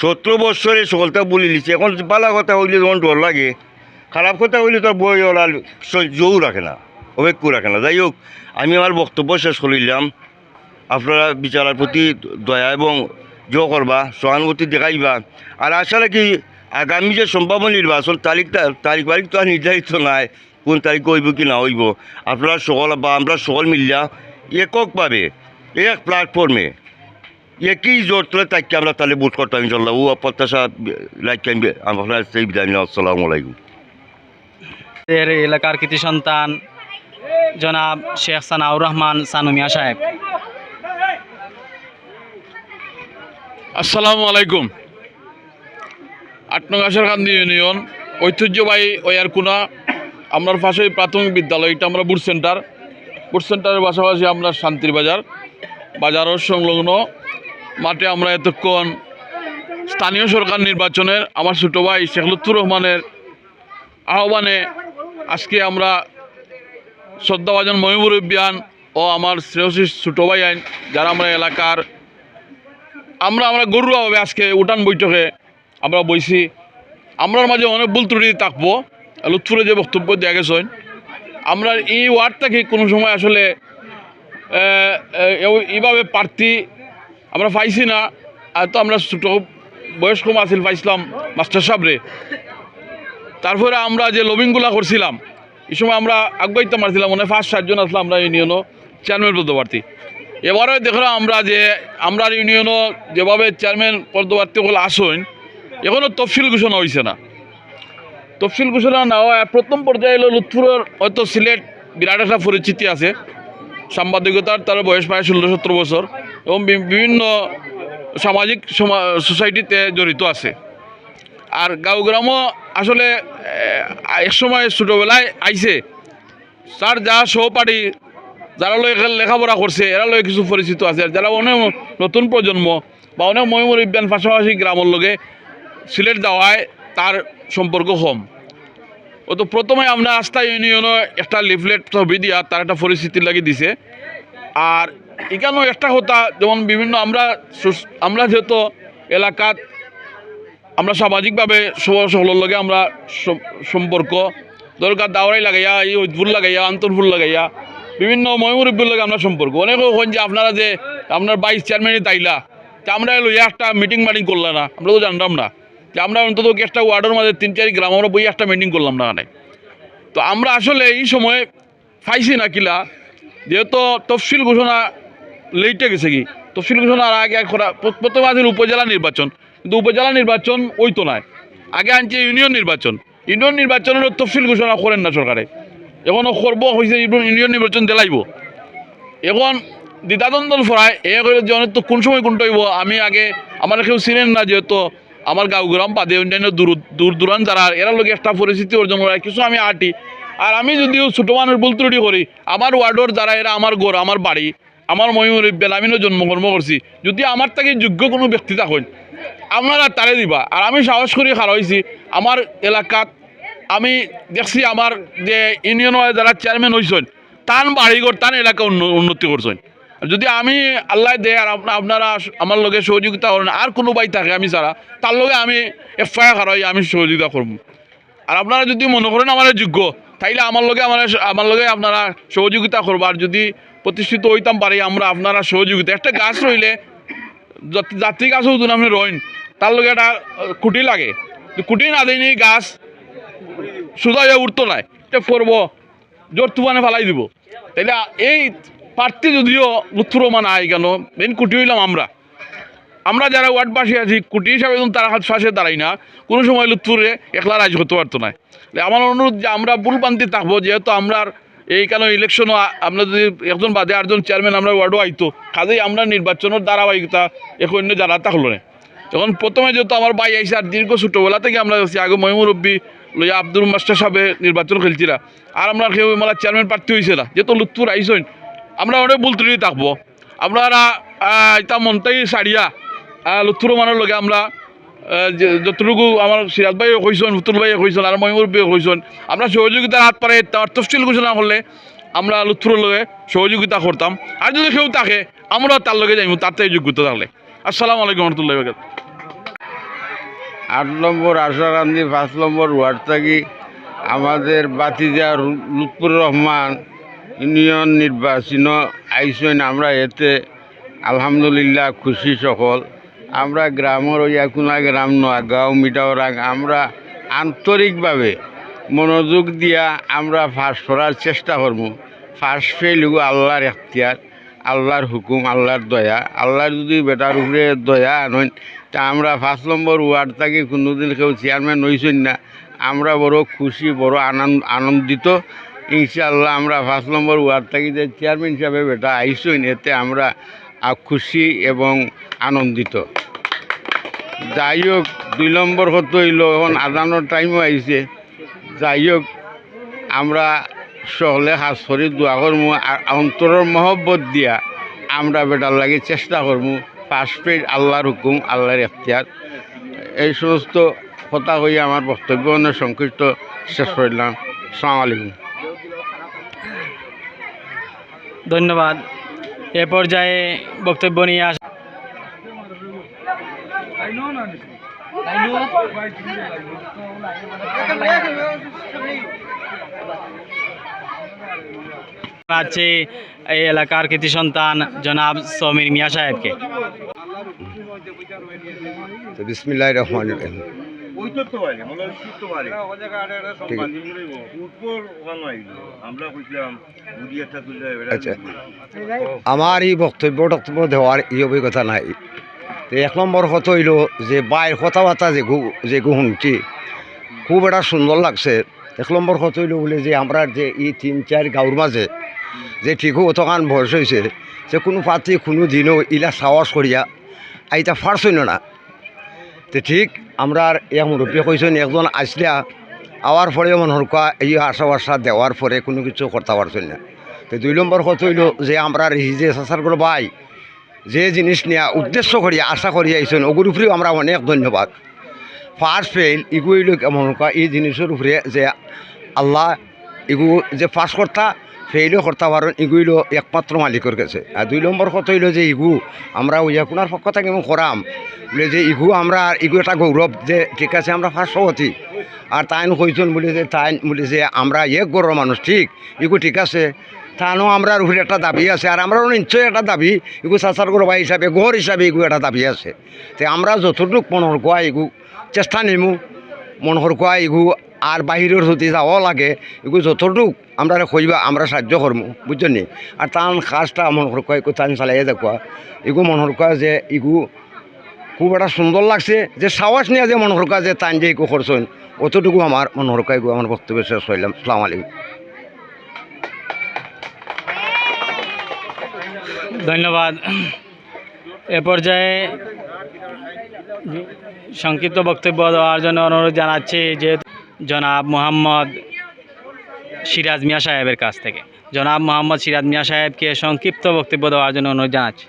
17 বছরে সকলটা বলি লিছি। এখন ভালো কথা হইলে যখন ডর লাগে, খারাপ কথা হইলে তো বই ওরাল জোও রাখে না, অপেক্ষ রাখে না। যাই হোক, আমি আমার বক্তব্য শেষ করিলাম। আপনারা বিচারের প্রতি দয়া এবং জো করবা, সহানুভূতি দেখাইবা। আর আশা রাখি আগামী যে সম্ভাব্য নির্বাচন তারিখ তো আর নির্ধারিত নাই, কোন তারিখে হইব কি না হইব। আপনারা সকল বা আমরা সকল মিলিয়া এককভাবে এক প্ল্যাটফর্মে একই জোর তুলে তাকে আমরা তাহলে ভোট করতাম ইনশাল্লাহ। ও প্রত্যাশা রাখি আমি আপনার সেই বিদায় নিলাম। আসসালামু আলাইকুম। এলাকার কৃতি সন্তান জনাব শেখ সানাউর রহমান সানু মিয়া সাহেব। আসসালামু আলাইকুম। 8 নং আশারকান্দি ইউনিয়ন ঐতিহ্যবাহী ওয়ারকুনা আমার পাশে প্রাথমিক বিদ্যালয়, এটা আমরা বুট সেন্টারের পাশাপাশি আমরা শান্তির বাজারও সংলগ্ন মাঠে আমরা এতক্ষণ স্থানীয় সরকার নির্বাচনের আমার ছোটো ভাই শেখ লুৎফুর রহমানের আহ্বানে আজকে আমরা শ্রদ্ধাভাজন মহিবুরুবিয়ান ও আমার শ্রেয়সী ছোটো ভাই আইন যারা আমরা এলাকার আমরা গরুভাবে আজকে উঠান বৈঠকে আমরা বইছি। আমরার মাঝে অনেক ভুল ত্রুটি থাকবো, লুৎফুরে যে বক্তব্য দেওয়া গেছেন, আমরা এই ওয়ার্ডটাকে কোনো সময় আসলে এইভাবে প্রার্থী আমরা পাইছি না। তো আমরা ছোটো বয়স কম আছিল, পাইছিলাম মাস্টার সাহেবরে। তারপরে আমরা যে লবিংগুলা করছিলাম, এই সময় আমরা আগাইতে পারছিলাম, মানে 5-7 জন আসলাম আমরা ইউনিয়নও চেয়ারম্যান পদপ্রার্থী। এবারে দেখলাম আমরা ইউনিয়নও যেভাবে চেয়ারম্যান পদপ্রার্থীগুলো আসেন, এখনও তফসিল ঘোষণা হয়েছে না। তফসিল ঘোষণা না হয় প্রথম পর্যায়ে এলো লুৎফুরের হয়তো সিলেট বিরাট একটা পরিচিতি আছে সাংবাদিকতার, তার বয়স প্রায় 16-17 বছর এবং বিভিন্ন সামাজিক সোসাইটিতে জড়িত আছে। আর গাঁও গ্রামও আসলে একসময় ছোটোবেলায় আইছে তার যা সহপাঠী যারা লেখাপড়া করছে এরা লয় কিছু পরিচিত আছে আর যারা অনেক নতুন প্রজন্ম বা অনেক ময়মুরব্যান পাশাপাশি গ্রামের লগে সিলেট যাওয়ায় তার সম্পর্ক কম। ও তো প্রথমে আমরা আস্থা ইউনিয়নও একটা লিফলেট ছবি দিয়া তার একটা পরিস্থিতি লাগি দিছে। আর এখানেও একটা কথা, যেমন বিভিন্ন আমরা যেহেতু এলাকাত আমরা সামাজিকভাবে সকলের লগে আমরা সম্পর্ক দরকার দাওয়াই লাগাইয়া এই ফুল লাগাইয়া আন্তরফুল লাগাইয়া বিভিন্ন ময়মুরব্বীর লগে আমরা সম্পর্ক অনেকেও হন যে আপনারা যে আপনার ভাইস চেয়ারম্যানই তাইলা যে আমরা লইয়া একটা মিটিং করলাম না, আমরা তো জানতাম না যে আমরা অন্তত একটা ওয়ার্ডের মাঝে 3-4 গ্রাম আমরা বই একটা মিটিং করলাম না এখানে। তো আমরা আসলে এই সময় পাইছি না কিলা, যেহেতু তফসিল ঘোষণা লেটে গেছে কি তফসিল ঘোষণার আগে প্রথমে আছে উপজেলা নির্বাচন, কিন্তু উপজেলা নির্বাচন ওই তো নয়, আগে আনছে ইউনিয়ন নির্বাচন। ইউনিয়ন নির্বাচনের তফসিল ঘোষণা করেন না সরকারে, এখনও করবো হয়েছে ইউনিয়ন নির্বাচন দেলাইব। এখন দ্বিধাদ্বন্দ্ব ফরায় এ করে যে অনেক তো কোন সময় কোনটা হইব আমি আগে আমার কেউ চিনেন না, যেহেতু আমার গাঁওগ্রাম বাদে অন্যান্য দূর দূরান্ত যারা এরা লোক একটা পরিস্থিতি অর্জন করায় কিছু আমি আটি। আর আমি যদিও ছোটো মানুষ ভুল ত্রুটি করি, আমার ওয়ার্ডর যারা এরা আমার ঘর আমার বাড়ি আমার ময়মুরব্বীন আমিও জন্মকর্ম করছি, যদি আমার থেকে যোগ্য কোনো ব্যক্তি থাকেন আপনারা তারে দিবা। আর আমি সাহস করি খারাপ হয়েছি আমার এলাকাত আমি দেখছি আমার যে ইউনিয়ন যারা চেয়ারম্যান হয়েছেন তান বাড়িঘর তান এলাকা উন্নতি করছেন। যদি আমি আল্লাহ দেয় আর আপনারা আমার লগে সহযোগিতা করেন আর কোনো ভাই থাকে আমি ছাড়া তার লগে আমি এফআইআর খারাই আমি সহযোগিতা করব। আর আপনারা যদি মনে করেন আমার যোগ্য তাইলে আমার লগে আপনারা সহযোগিতা করবো। আর যদি প্রতিষ্ঠিত হইতাম পারি আমরা আপনারা সহযোগিতা একটা গাছ রইলে যাত্রী গাছও যদি আপনি রইন তার লগে একটা খুঁটি লাগে, খুঁটি না দেয়নি গাছ সোজা উঠতো নাই, এটা করবো জোর তুফানে ফেলাই দিব। তাইলে এই প্রার্থী যদিও লুৎফুর রহমান আয় কেন মেন কুটি হইলাম আমরা যারা ওয়ার্ডবাসী আছি কুটি হিসাবে তারা হাত ফাঁসে দাঁড়াই না, কোনো সময় লুৎফুরে একলা রাজ করতে পারতো না। আমার অনুরোধ যে আমরা ভুলবান্তি থাকবো, যেহেতু আমরা এই কেন ইলেকশনও আমরা যদি একজন বাদে 8জন চেয়ারম্যান আমরা ওয়ার্ডও আইতো কাজেই আমরা নির্বাচনের ধারাবাহিকতা এখন যারা থাকলো না। যখন প্রথমে যেহেতু আমার ভাই আইসে আর দীর্ঘ ছোটোবেলা থেকে আমরা আগে ময়মুরব্বী লইয়া আব্দুল মাস্টার সাহেব নির্বাচন খেলছিলা আর আমরা কেউ মেলা চেয়ারম্যান প্রার্থী হয়েছে না, যেহেতু লুৎফুর আইসেন আমরা অনেক ভুল ত্রুটি থাকবো। আপনারা এটা মনটাই সারিয়া লুৎফুর রহমানের লগে আমরা যতটুকু আমার সিরাজ ভাই কইসন ফুতুল ভাই কইসন আর ময়মুরব্বী কইসন আমরা সহযোগিতার হাত পারে তার তফসিল ঘোষণা করলে আমরা লুৎফুরের লগে সহযোগিতা করতাম। আর যদি কেউ থাকে আমরা তার লগে যাইব তার থেকে যোগ্যতা থাকলে। আসসালামু আলাইকুম রহমতুল্লাহ। 8 নম্বর আশাকান্দি 5 নম্বর ওয়ার্ড থাকি আমাদের বাতিজা লুৎফুর রহমান ইউনিয়ন নির্বাচন আইসেন। আমরা এতে আলহামদুলিল্লাহ খুশি সকল। আমরা গ্রামের ইয়াকুনা গ্রাম নোয়াগাঁও মিটাওরাং আমরা আন্তরিকভাবে মনোযোগ দিয়া আমরা ফার্স্ট করার চেষ্টা করব। ফার্স্ট ফেল আল্লাহর এখতিয়ার, আল্লাহর হুকুম, আল্লাহর দয়া। আল্লাহর যদি বেটার উপরে দয়া আনেন তা আমরা 5 নম্বর ওয়ার্ড থেকে কোনোদিন কেউ চেয়ারম্যান হয়েছেন না, আমরা বড় খুশি বড় আনন্দিত। ইনশাআল্লাহ আমরা 5 নম্বর ওয়ার্ড থেকে যে চেয়ারম্যান হিসাবে বেটা আইসেন এতে আমরা খুশি এবং আনন্দিত। যাই হোক 2 নম্বর কত হইল এখন আদানোর টাইমও আইছে। যাই হোক আমরা সকলে হাত ধরে দোয়া করবো আর অন্তরের মহব্বত দিয়া আমরা বেটার লাগে চেষ্টা করবো। ফার্স্ট পেড আল্লাহর হুকুম, আল্লাহর এখতিয়ার। এই সমস্ত কথা হয়ে আমার বক্তব্য সংক্ষিপ্ত শেষ করলাম। আসসালামু আলাইকুম। ধন্যবাদ। এ পর্যায়ে বক্তব্য নিয়ে আসা আছে এই এলাকার কৃতি সন্তান জনাব সমীর মিয়া সাহেবকে। বিসমিল্লাহির রহমানির রহিম। আচ্ছা, আমার এই বক্তব্য দেওয়ার এই অভিজ্ঞতা নাই। তো 1 নম্বর কথা হইল যে বাইর কথাবার্তা যে শুনছি খুব একটা সুন্দর লাগছে। 1 নম্বর কথা হইল বলে যে আমরা যে এই 3-4 গাঁওর মাঝে যে ঠিকও অতখান বয়স হয়েছে যে কোনো পার্টি কোনো দিনও ইলা সাহস করিয়া আইতা ফার্স হইল না। তো ঠিক আমরা মুরব্বী কইছেন একজন আসলিয়া আওয়ার পরে মনে হরকা এই আশা দেওয়ার পরে কোনো কিছু করতে পারছেন না। তো 2 নম্বর কথা হইল যে আমরা যে সাসার করে ভাই যে জিনিস নিয়ে উদ্দেশ্য করি আশা করি আইছেন ওগুর উপরেও আমরা অনেক ধন্যবাদ। ফার্স্ট ফেল ইগু হইল কেমন এই জিনিসের উপরে যে আল্লাহ ইগু যে ফার্স্ট কর্তা ফেইলও করতে পারেন ইগু হইল একমাত্র মালিকের কাছে। আর 2 নম্বর কথা হইল যে ইগু আমরা ওইয়াকুনার পক্ষ থেকে করাম বলে যে ইগু আমরা ইগু একটা গৌরব যে ঠিক আছে আমরা ফার্স্ট হতি আর তাইন কইছেন বলে যে তাইন বলে যে আমরা গৌরব মানুষ ঠিক ইগু ঠিক আছে তানো আমরা উপরে একটা দাবি আছে আর আমরাও নিশ্চয়ই একটা দাবি ইগু চাচার গৌরবা হিসাবে গড় হিসাবে ইগু একটা দাবি আছে। তো আমরা যতটুক মনোহর কোয়া ইগু চেষ্টা নিমু মনোহর কোয়া ইগু আর বাহিরের যদি যাওয়া লাগে এগুলো যতটুক আমরা কইবা আমরা সাহায্য করবো বুঝছেন নি। আর তান কাজটা মনোহর কয় তান চালাইয়া দেখুয়া এগু মনোহর কয় যে ইগু খুব একটা সুন্দর লাগছে যে সাহস নিয়ে যে মনোহর কয় যে তান যে ইগু করছেন অতটুকু আমার মনোহর কয় ইগু আমার বক্তব্য শেষ হইলাম। আসসালামু আলাইকুম। ধন্যবাদ। এ পর্যায়ে সংক্ষিপ্ত বক্তব্য দেওয়ার জন্য অনুরোধ জানাচ্ছি যে জনাব মোহাম্মদ সিরাজ মিয়া সাহেবের কাছ থেকে জনাব মোহাম্মদ সিরাজ মিয়া সাহেবকে সংক্ষিপ্ত বক্তব্য দেওয়ার জন্য অনুরোধ জানাচ্ছি।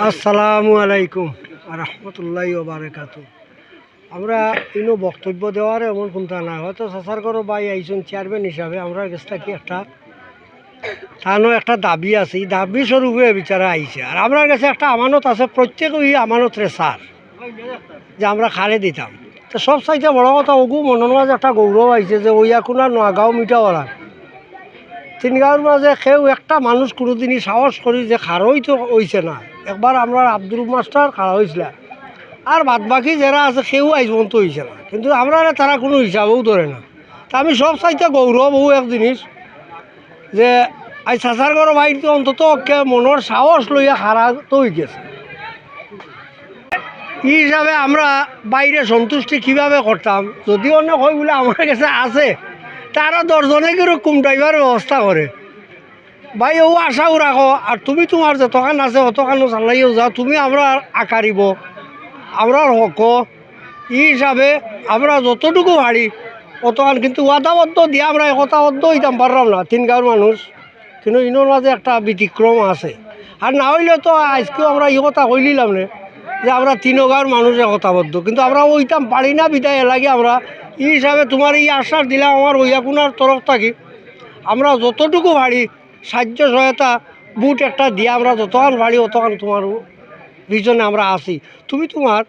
আসসালামু আলাইকুম রহমতুল্লাহি ওয়া বারাকাতুহু। আমরা ইনো বক্তব্য দেওয়ার এমন কোনটা না, হয়তো সাসার করো বাই আইসুন চেয়ারম্যান হিসাবে আমরা কাছে কি একটা তানো একটা দাবি আছে, এই দাবি স্বরূপে বিচারা আইছে। আর আমার কাছে একটা আমানত আছে, প্রত্যেকই আমানত রে সার যে আমরা খালে দিতাম। তো সব চাইতে বড় কথা ওগু মনের মাঝে একটা গৌরব আইছে যে ওইয়াকুনা নোয়াগাঁও মিটাওয়ালা 3 গাঁওর মাঝে কেউ একটা মানুষ কোনোদিনই সাহস করি যে খারই তো হইছে না। একবার আমরা আব্দুল মাস্টার খাড়া হয়েছিল আর বাদ বাকি যারা আছে কেউ আইজ পর্যন্ত হয়েছে না, কিন্তু আমরা তারা কোনো হিসাবেও ধরে না। তা আমি সব চাইতে গৌরব ও এক জিনিস যে আজ চাচার ঘর বাড়িতে অন্তত মনের সাহস লইয়া খাড়া তো হয়ে গেছে। এই হিসাবে আমরা বাইরে সন্তুষ্টি কীভাবে করতাম, যদি অনেক হয় বলে আমার কাছে আছে তারা 10 জনে কিরকম ড্রাইভার ব্যবস্থা করে ভাই ও আশাও রাখো। আর তুমি তোমার যতখান আছে অতখানও চালাইও যাও, তুমি আমরা আকারিব আমরা হক এই হিসাবে আমরা যতটুকু পারি অতখান, কিন্তু ওয়াদাবদ্ধ দিয়ে আমরা একতাবদ্ধ হইতাম পারলাম না 3 গাঁওর মানুষ, কিন্তু ইনোর মাঝে একটা ব্যতিক্রম আছে। আর না হইলে তো আজকেও আমরা এই কথা কইলিলাম না যে আমরা 3 গাঁওর মানুষ একতাবদ্ধ, কিন্তু আমরা ওইতাম পারি না বিদায় লাগে আমরা এই হিসাবে তোমার এই আশ্বাস দিলাম আমার ওইয়াকুনার তরফ থাকি আমরা যতটুকু পারি সাহায্য সহায়তা বুট একটা দিয়ে আমরা যতক্ষণ পারি অতক্ষণ তোমার পিছনে আমরা আছি, তুমি তোমার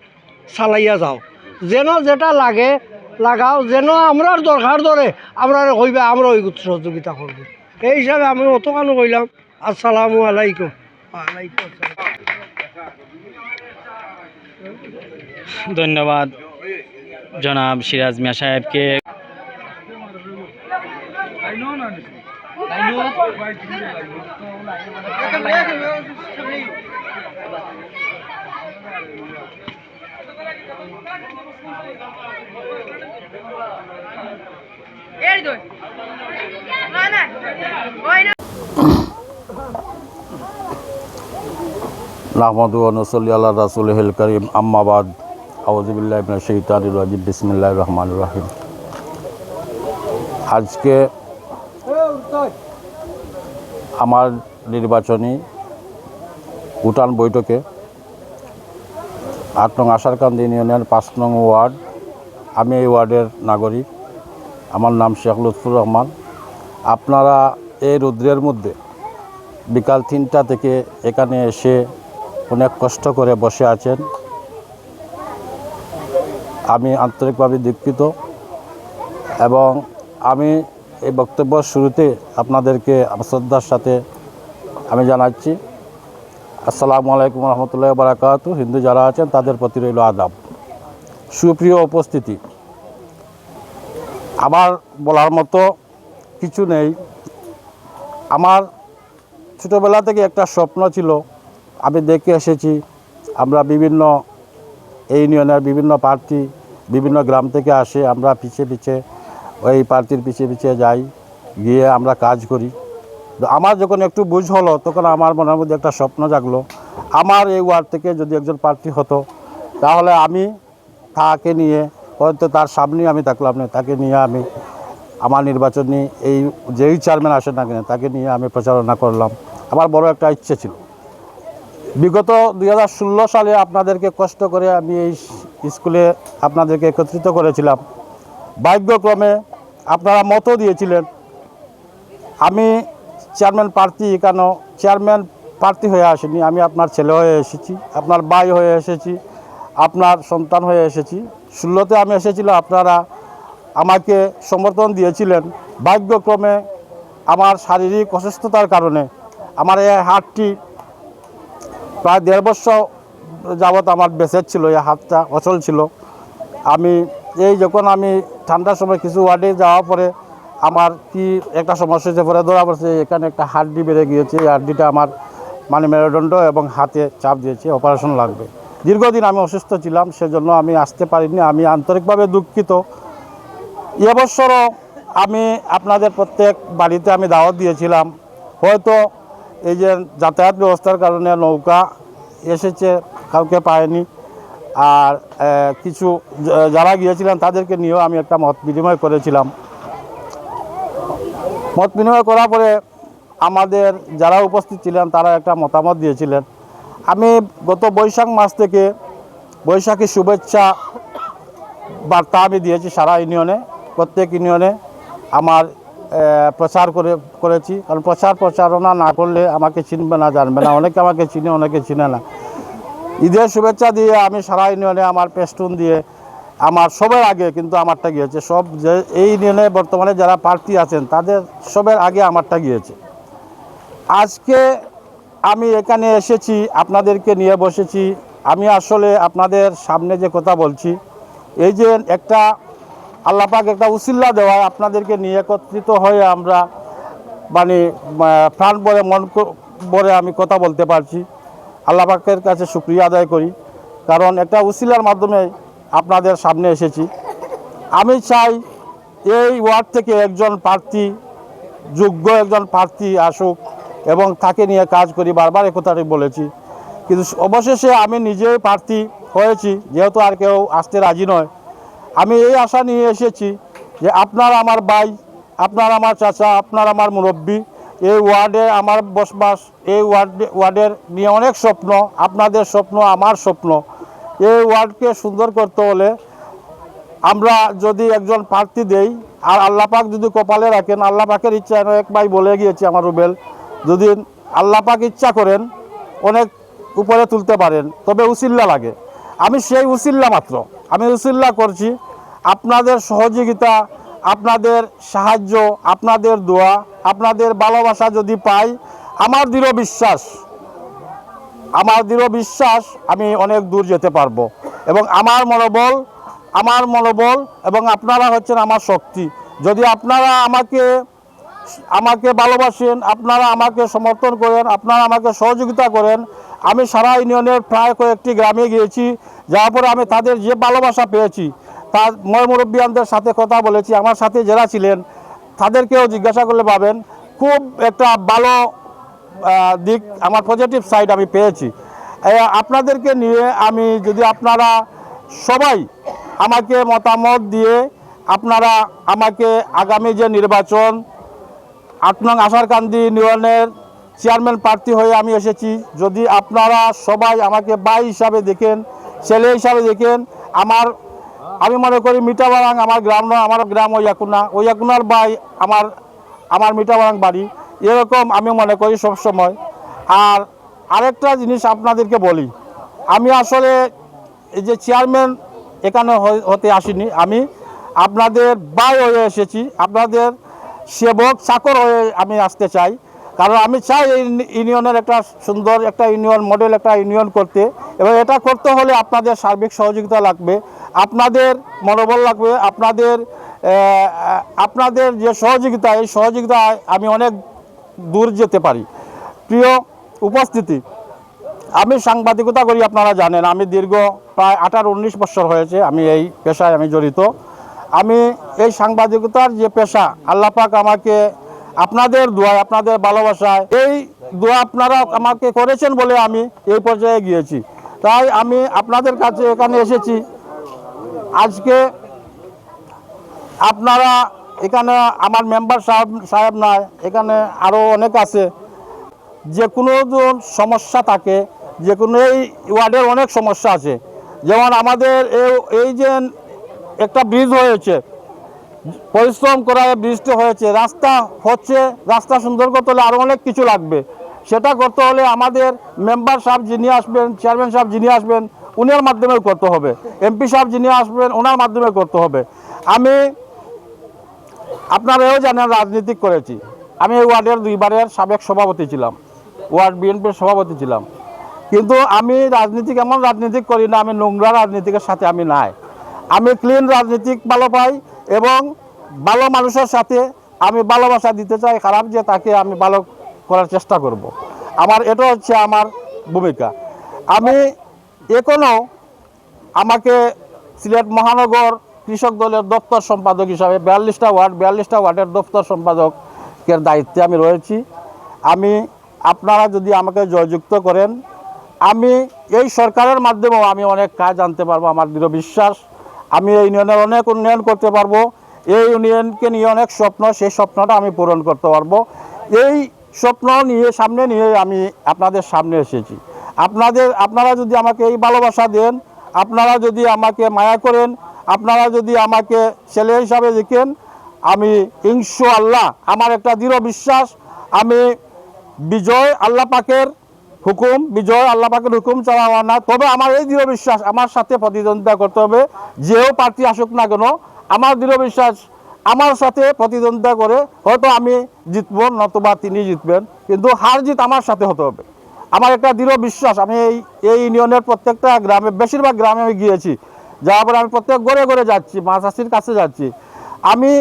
চালাইয়া যাও, যেন যেটা লাগে লাগাও, যেন আমরার দরকার ধরে আমরা হইবে আমরা ওই সহযোগিতা করবো। এই হিসাবে আমি অতখানো কইলাম। আসসালামু আলাইকুম। ওয়ালাইকুম আসসালাম। ধন্যবাদ জনাব সিরাজ মিয়া সাহেবকে। নাহমাদু ওয়া নুসাল্লি আলা রাসূলিল কারীম, আম্মা বাদ, আউযু বিল্লাহি মিনাশ শাইতানির রাজিম, বিসমিল্লাহির রহমানির রহিম। আজকে আমার নির্বাচনী উঠান বৈঠকে 8 নং আশারকান্দি ইউনিয়নের 5 নং ওয়ার্ড, আমি এই ওয়ার্ডের নাগরিক, আমার নাম শেখ লুৎফুর রহমান। আপনারা এই রৌদ্রের মধ্যে বিকাল 3টা থেকে এখানে এসে অনেক কষ্ট করে বসে আছেন, আমি আন্তরিকভাবে দুঃখিত। এবং আমি এই বক্তব্য শুরুতে আপনাদেরকে শ্রদ্ধার সাথে আমি জানাচ্ছি আসসালামু আলাইকুম রহমতুল্লাহি ওয়া বারাকাতুহু। হিন্দু যারা আছেন তাদের প্রতি রইল আদাব। সুপ্রিয় উপস্থিতি, আমার বলার মতো কিছু নেই। আমার ছোটোবেলা থেকে একটা স্বপ্ন ছিল, আমি দেখে এসেছি আমরা বিভিন্ন এই ইউনিয়নের বিভিন্ন প্রার্থী বিভিন্ন গ্রাম থেকে আসে, আমরা পিছিয়ে পিছিয়ে ওই প্রার্থীর পিছিয়ে পিছিয়ে যাই, গিয়ে আমরা কাজ করি। তো আমার যখন একটু বুঝ হলো তখন আমার মনের মধ্যে একটা স্বপ্ন জাগলো, আমার এই ওয়ার্ড থেকে যদি একজন প্রার্থী হতো তাহলে আমি তাকে নিয়ে, হয়তো তার সামনেই আমি থাকলাম না, তাকে নিয়ে আমি আমার নির্বাচনী এই যেই চেয়ারম্যান আসেন না কেন তাকে নিয়ে আমি প্রচারণা করলাম। আমার বড় একটা ইচ্ছে ছিল। বিগত 2016 সালে আপনাদেরকে কষ্ট করে আমি এই স্কুলে আপনাদেরকে একত্রিত করেছিলাম। ভাগ্যক্রমে আপনারা মতও দিয়েছিলেন। আমি চেয়ারম্যান প্রার্থী, কেন চেয়ারম্যান প্রার্থী হয়ে আসিনি, আমি আপনার ছেলে হয়ে এসেছি, আপনার ভাই হয়ে এসেছি, আপনার সন্তান হয়ে এসেছি। 16তে আমি এসেছিলাম, আপনারা আমাকে সমর্থন দিয়েছিলেন। ভাগ্যক্রমে আমার শারীরিক অসুস্থতার কারণে আমার এই হাতটি প্রায় 1.5 বছর যাবৎ আমার বেঁচে ছিল, এই হাতটা অচল ছিল। যখন আমি ঠান্ডার সময় কিছু ওয়ার্ডে যাওয়ার পরে আমার কি একটা সমস্যা হয়েছে, পরে ধরা পড়ছে এখানে একটা হাড্ডি বেড়ে গিয়েছে, এই হাড্ডিটা আমার মেরুদণ্ড এবং হাতে চাপ দিয়েছে, অপারেশন লাগবে। দীর্ঘদিন আমি অসুস্থ ছিলাম, সেজন্য আমি আসতে পারিনি। আমি আন্তরিকভাবে দুঃখিত। এবছরও আমি আপনাদের প্রত্যেক বাড়িতে আমি দাওয়াত দিয়েছিলাম, হয়তো এই যে যাতায়াত ব্যবস্থার কারণে নৌকা এসেছে, কাউকে পায়নি। আর কিছু যারা গিয়েছিলেন তাদেরকে নিয়েও আমি একটা মত বিনিময় করেছিলাম। মত বিনিময় করার পরে আমাদের যারা উপস্থিত ছিলেন তারা একটা মতামত দিয়েছিলেন। আমি গত বৈশাখ মাস থেকে বৈশাখী শুভেচ্ছা বার্তা আমি দিয়েছি সারা ইউনিয়নে, প্রত্যেক ইউনিয়নে আমার প্রচার করেছি। কারণ প্রচারণা না করলে আমাকে চিনবে না, জানবে না। অনেকে আমাকে চিনে, অনেকে চিনে না। ঈদের শুভেচ্ছা দিয়ে আমি সারা ইউনিয়নে আমার পেস্টুন দিয়ে আমার সবার আগে কিন্তু আমারটা গিয়েছে। সব যে এই ইউনিয়নে বর্তমানে যারা প্রার্থী আছেন তাদের সবার আগে আমারটা গিয়েছে। আজকে আমি এখানে এসেছি, আপনাদেরকে নিয়ে বসেছি। আমি আসলে আপনাদের সামনে যে কথা বলছি, এই যে একটা আল্লাহ পাক একটা উসিল্লা দেওয়া, আপনাদেরকে নিয়ে একত্রিত হয়ে আমরা প্রাণ ভরে মন ভরে আমি কথা বলতে পারছি। আল্লাহ পাকের কাছে শুকরিয়া আদায় করি, কারণ একটা উসিলার মাধ্যমে আপনাদের সামনে এসেছি। আমি চাই এই ওয়ার্ড থেকে একজন প্রার্থী, যোগ্য একজন প্রার্থী আসুক এবং তাকে নিয়ে কাজ করি। বারবার একথাটি বলেছি, কিন্তু অবশেষে আমি নিজেই প্রার্থী হয়েছি, যেহেতু আর কেউ আসতে রাজি নয়। আমি এই আশা নিয়ে এসেছি যে আপনারা আমার ভাই, আপনারা আমার চাচা, আপনারা আমার মুরব্বী। এই ওয়ার্ডে আমার বসবাস, এই ওয়ার্ডের নিয়ে অনেক স্বপ্ন, আপনাদের স্বপ্ন, আমার স্বপ্ন। এই ওয়ার্ডকে সুন্দর করতে হলে আমরা যদি একজন প্রার্থী দেই, আর আল্লাহ পাক যদি কপালে রাখেন, আল্লাহ পাকের ইচ্ছা, এক ভাই বলে গিয়েছে আমার রুবেল, যদি আল্লাহ পাক ইচ্ছা করেন অনেক উপরে তুলতে পারেন, তবে উসিল্লা লাগে। আমি সেই উসিল্লা মাত্র, আমি উসিল্লা করছি। আপনাদের সহযোগিতা, আপনাদের সাহায্য, আপনাদের দোয়া, আপনাদের ভালোবাসা যদি পাই, আমার দৃঢ় বিশ্বাস আমি অনেক দূর যেতে পারবো। এবং আমার মনোবল এবং আপনারা হচ্ছেন আমার শক্তি। যদি আপনারা আমাকে ভালোবাসেন, আপনারা আমাকে সমর্থন করেন, আপনারা আমাকে সহযোগিতা করেন। আমি সারা ইউনিয়নের প্রায় কয়েকটি গ্রামে গিয়েছি, যাওয়ার পরে আমি তাদের যে ভালোবাসা পেয়েছি, তার মুরব্বিয়ানদের সাথে কথা বলেছি, আমার সাথে যারা ছিলেন তাদেরকেও জিজ্ঞাসা করলে পাবেন, খুব একটা ভালো দিক, আমার পজিটিভ সাইড আমি পেয়েছি। আপনাদেরকে নিয়ে আমি যদি আপনারা সবাই আমাকে মতামত দিয়ে আপনারা আমাকে আগামী যে নির্বাচন 8 নং আশারকান্দি ইউনিয়নের চেয়ারম্যান প্রার্থী হয়ে আমি এসেছি, যদি আপনারা সবাই আমাকে ভাই হিসাবে দেখেন, ছেলে হিসাবে দেখেন, আমি মনে করি মিঠাবাড়াং আমার গ্রাম নয়, আমার গ্রাম ওয়াকুনার ভাই আমার মিঠাবাড়াং বাড়ি, এরকম আমি মনে করি সবসময়। আর আরেকটা জিনিস আপনাদেরকে বলি, আমি আসলে এই যে চেয়ারম্যান এখানে হতে আসিনি, আমি আপনাদের ভাই হয়ে এসেছি, আপনাদের সেবক চাকর হয়ে আমি আসতে চাই। কারণ আমি চাই এই ইউনিয়নের একটা সুন্দর একটা ইউনিয়ন, মডেল একটা ইউনিয়ন করতে, এবং এটা করতে হলে আপনাদের সার্বিক সহযোগিতা লাগবে, আপনাদের মনোবল লাগবে, আপনাদের যে সহযোগিতা, এই সহযোগিতায় আমি অনেক দূর যেতে পারি। প্রিয় উপস্থিতি, আমি সাংবাদিকতা করি, আপনারা জানেন। আমি দীর্ঘ প্রায় 18-19 বছর হয়েছে আমি এই পেশায় আমি জড়িত। আমি এই সাংবাদিকতার যে পেশা, আল্লাহ পাক আমাকে আপনাদের দোয়া, আপনাদের ভালোবাসায়, এই দোয়া আপনারা আমাকে করেছেন বলে আমি এই পর্যায়ে গিয়েছি। তাই আমি আপনাদের কাছে এখানে এসেছি। আজকে আপনারা এখানে আমার মেম্বার সাহেব নয়, এখানে আরও অনেক আছে। যে কোনো সমস্যা থাকে, যে কোনো এই ওয়ার্ডের অনেক সমস্যা আছে। যেমন আমাদের এই যে একটা ব্রিজ হয়েছে, পরিশ্রম করা ব্রিজটা হয়েছে, রাস্তা হচ্ছে, রাস্তা সুন্দর করতে হলে আরও অনেক কিছু লাগবে। সেটা করতে হলে আমাদের মেম্বার সাহেব যিনি আসবেন, চেয়ারম্যান সাহেব যিনি আসবেন, উনার মাধ্যমে করতে হবে। এমপি সাহেব যিনি আসবেন, ওনার মাধ্যমে করতে হবে। আমি আপনারাও জানেন রাজনীতি করেছি। আমি এই ওয়ার্ডের 2 বারের সাবেক সভাপতি ছিলাম, ওয়ার্ড বিএনপির সভাপতি ছিলাম। কিন্তু আমি রাজনীতিক এমন রাজনীতিক করি না, আমি নোংরা রাজনীতিকের সাথে আমি নাই। আমি ক্লিন রাজনীতিক ভালো পাই এবং ভালো মানুষের সাথে আমি ভালোবাসা দিতে চাই। খারাপ যে তাকে আমি ভালো করার চেষ্টা করব। আমার এটা হচ্ছে আমার ভূমিকা। আমি এখনও আমাকে সিলেট মহানগর কৃষক দলের দপ্তর সম্পাদক হিসাবে 42টা ওয়ার্ডের দপ্তর সম্পাদকের দায়িত্বে আমি রয়েছি। আপনারা যদি আমাকে জয়যুক্ত করেন, আমি এই সরকারের মাধ্যমেও আমি অনেক কাজ আনতে পারবো। আমার দৃঢ় বিশ্বাস, আমি এই ইউনিয়নের অনেক উন্নয়ন করতে পারবো। এই ইউনিয়নকে নিয়ে অনেক স্বপ্ন, সেই স্বপ্নটা আমি পূরণ করতে পারবো। এই স্বপ্ন সামনে নিয়ে আমি আপনাদের সামনে এসেছি। আপনারা যদি আমাকে এই ভালোবাসা দেন, আপনারা যদি আমাকে মায়া করেন, আপনারা যদি আমাকে ছেলে হিসাবে দেখেন, আমি ইনশাআল্লাহ, আমার একটা দৃঢ় বিশ্বাস, আমি বিজয় আল্লাহ পাকের হুকুম ছাড়া হওয়ার না। তবে আমার এই দৃঢ় বিশ্বাস, আমার সাথে প্রতিদ্বন্দ্বিতা করতে হবে। যেও প্রার্থী আসুক না কেন, আমার দৃঢ় বিশ্বাস আমার সাথে প্রতিদ্বন্দ্বিতা করে হয়তো আমি জিতব, নতুবা তিনি জিতবেন, কিন্তু হার জিত আমার সাথে হতে হবে। আমার একটা দৃঢ় বিশ্বাস। আমি এই ইউনিয়নের প্রত্যেকটা গ্রামে, বেশিরভাগ গ্রামে আমি গিয়েছি, যাওয়ার পরে আমি প্রত্যেক ঘরে ঘরে যাচ্ছি, মাছাসির কাছে যাচ্ছি। আমি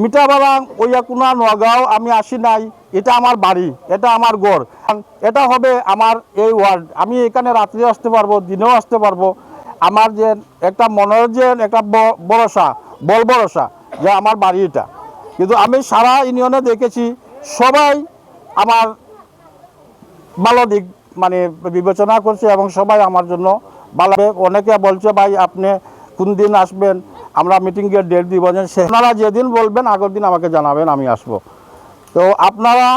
মিঠাবাগাং, ওইয়াকুনা, নোয়াগাঁও আমি আসি নাই। এটা আমার বাড়ি, এটা আমার ঘর, এটা হবে আমার এই ওয়ার্ড। আমি এখানে রাত্রে আসতে পারবো, দিনেও আসতে পারবো। আমার যে একটা মনের যে একটা ভরসা যে আমার বাড়ি এটা। কিন্তু আমি সারা ইউনিয়নে দেখেছি সবাই আমার ভালো দিক মানে বিবেচনা করছে এবং সবাই আমার জন্য ভালো। অনেকে বলছে ভাই আপনি কোন দিন আসবেন, আমরা মিটিংয়ের ডেট দিব। আপনারা যেদিন বলবেন আগের দিন আমাকে জানাবেন, আমি আসব। তো আপনারা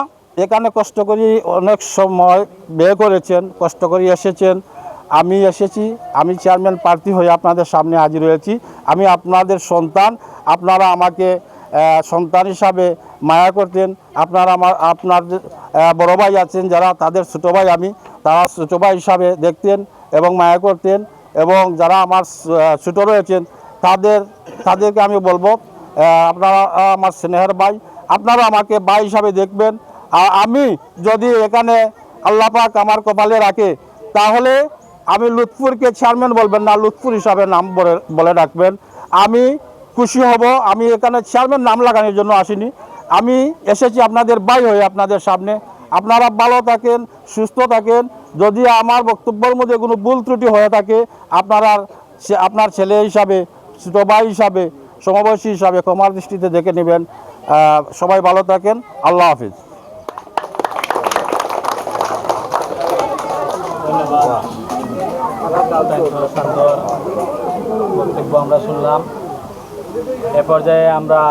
এখানে কষ্ট করে অনেক সময় ব্যয় করেছেন, কষ্ট করে এসেছেন। আমি এসেছি, আমি চেয়ারম্যান প্রার্থী হয়ে আপনাদের সামনে হাজির হয়েছি। আমি আপনাদের সন্তান, আপনারা আমাকে সন্তান হিসাবে মায়া করতেন। আপনার বড় ভাই আছেন যারা, তাদের ছোটো ভাই আমি, তারা ছোটো ভাই হিসাবে দেখতেন এবং মায়া করতেন। এবং যারা আমার ছোটো রয়েছেন তাদেরকে আমি বলবো আপনারা আমার স্নেহের ভাই, আপনারা আমাকে ভাই হিসাবে দেখবেন। আর আমি যদি এখানে আল্লাহ পাক আমার কপালে রাখে, তাহলে আমি লুৎফুরকে চেয়ারম্যান বলবেন না, লুৎফুর হিসাবে নাম বলে রাখবেন। আমি খুশি হব। আমি এখানে চেয়ারম্যান নাম লাগানোর জন্য আসিনি, আমি এসেছি আপনাদের ভাই হয়ে আপনাদের সামনে। আপনারা ভালো থাকেন, সুস্থ থাকেন। যদি আমার বক্তব্যের মধ্যে কোনো ভুল ত্রুটি হয়ে থাকে, আপনার ছেলে হিসাবে, ছোটো ভাই হিসাবে, সমবয়সী হিসাবে ক্ষমার দৃষ্টিতে দেখে নেবেন। সবাই ভালো থাকেন। আল্লাহ হাফিজ। বক্তব্য আমরা শুনলাম। এ পর্যায়ে আমরা